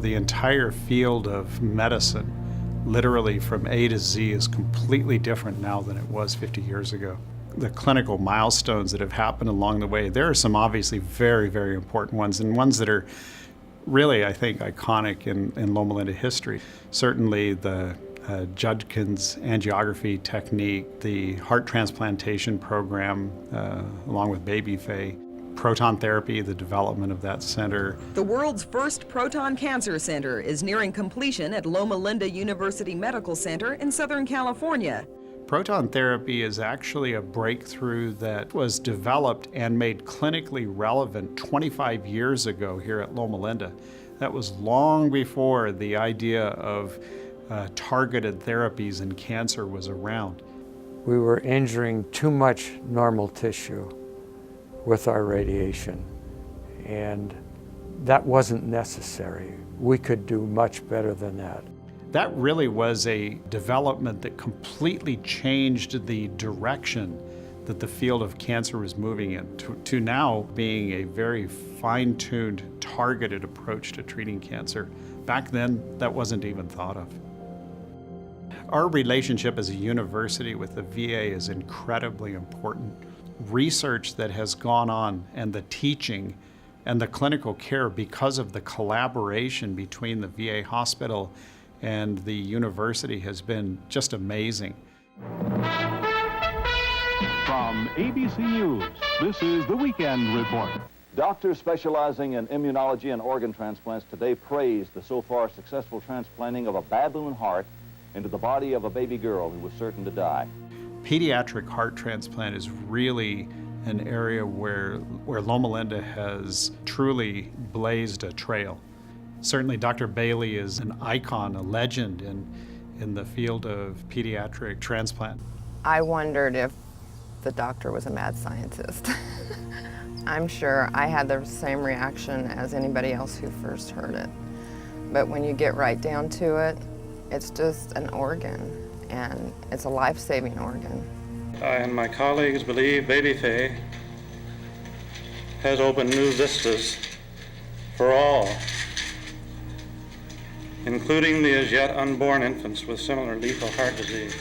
The entire field of medicine, literally from A to Z, is completely different now than it was 50 years ago. The clinical milestones that have happened along the way, there are some obviously very, very important ones, and ones that are really, I think, iconic in Loma Linda history. Certainly the Judkin's angiography technique, the heart transplantation program, along with Baby Faye, Proton Therapy, the development of that center. The world's first Proton Cancer Center is nearing completion at Loma Linda University Medical Center in Southern California. Proton therapy is actually a breakthrough that was developed and made clinically relevant 25 years ago here at Loma Linda. That was long before the idea of targeted therapies in cancer was around. We were injuring too much normal tissue with our radiation, and that wasn't necessary. We could do much better than that. That really was a development that completely changed the direction that the field of cancer was moving in, to now being a very fine-tuned, targeted approach to treating cancer. Back then, that wasn't even thought of. Our relationship as a university with the VA is incredibly important. Research that has gone on and the teaching and the clinical care because of the collaboration between the VA hospital and the university has been just amazing. From ABC News, this is the Weekend Report. Doctors specializing in immunology and organ transplants today praised the so far successful transplanting of a baboon heart into the body of a baby girl who was certain to die. Pediatric heart transplant is really an area where Loma Linda has truly blazed a trail. Certainly Dr. Bailey is an icon, a legend in the field of pediatric transplant. I wondered if the doctor was a mad scientist. I'm sure I had the same reaction as anybody else who first heard it. But when you get right down to it, it's just an organ, and it's a life-saving organ. I and my colleagues believe Baby Faye has opened new vistas for all, including the as yet unborn infants with similar lethal heart disease.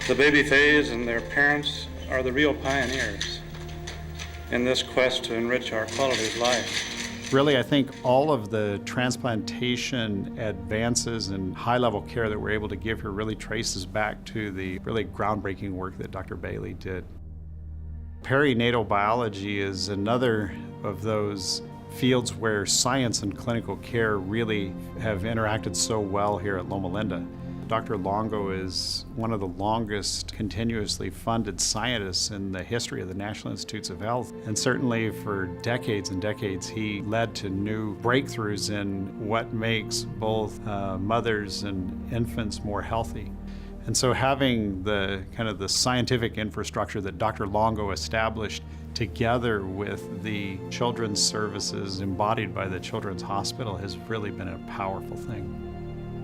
The Baby Fays and their parents are the real pioneers in this quest to enrich our quality of life. Really, I think all of the transplantation advances and high-level care that we're able to give here really traces back to the really groundbreaking work that Dr. Bailey did. Perinatal biology is another of those fields where science and clinical care really have interacted so well here at Loma Linda. Dr. Longo is one of the longest continuously funded scientists in the history of the National Institutes of Health. And certainly for decades and decades, he led to new breakthroughs in what makes both mothers and infants more healthy. And so having the kind of the scientific infrastructure that Dr. Longo established together with the children's services embodied by the Children's Hospital has really been a powerful thing.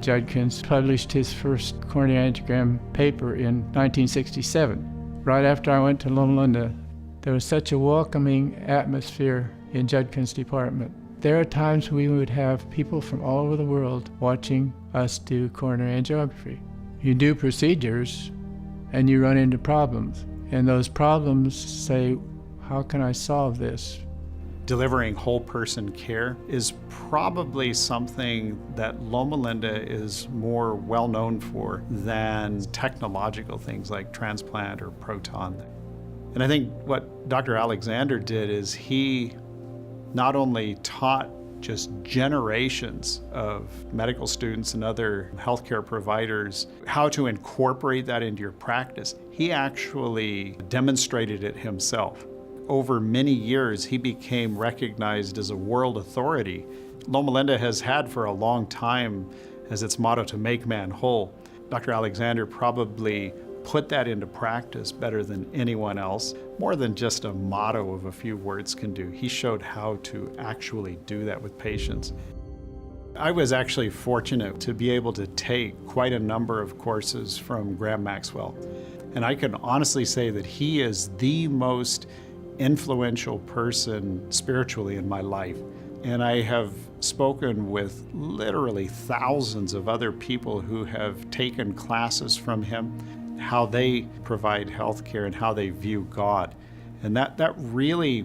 Judkins published his first coronary angiogram paper in 1967. Right after I went to Loma Linda, there was such a welcoming atmosphere in Judkins' department. There are times we would have people from all over the world watching us do coronary angiography. You do procedures and you run into problems, and those problems say, how can I solve this? Delivering whole person care is probably something that Loma Linda is more well known for than technological things like transplant or proton. And I think what Dr. Alexander did is he not only taught just generations of medical students and other healthcare providers how to incorporate that into your practice, he actually demonstrated it himself. Over many years, he became recognized as a world authority. Loma Linda has had for a long time as its motto to make man whole. Dr. Alexander probably put that into practice better than anyone else, more than just a motto of a few words can do. He showed how to actually do that with patients. I was actually fortunate to be able to take quite a number of courses from Graham Maxwell. And I can honestly say that he is the most influential person spiritually in my life. And I have spoken with literally thousands of other people who have taken classes from him, how they provide health care and how they view God. And that really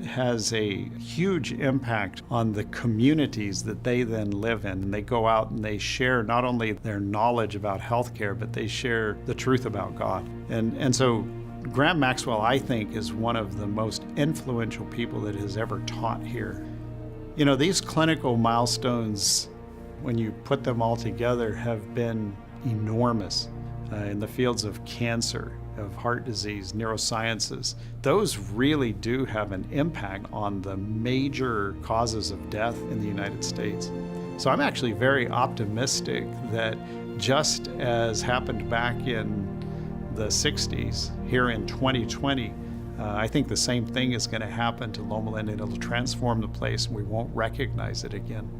has a huge impact on the communities that they then live in. And they go out and they share not only their knowledge about healthcare, but they share the truth about God. And so Graham Maxwell, I think, is one of the most influential people that has ever taught here. You know, these clinical milestones, when you put them all together, have been enormous in the fields of cancer, of heart disease, neurosciences. Those really do have an impact on the major causes of death in the United States. So I'm actually very optimistic that just as happened back in the 60s, here in 2020, I think the same thing is going to happen to Loma Linda. It'll transform the place and we won't recognize it again.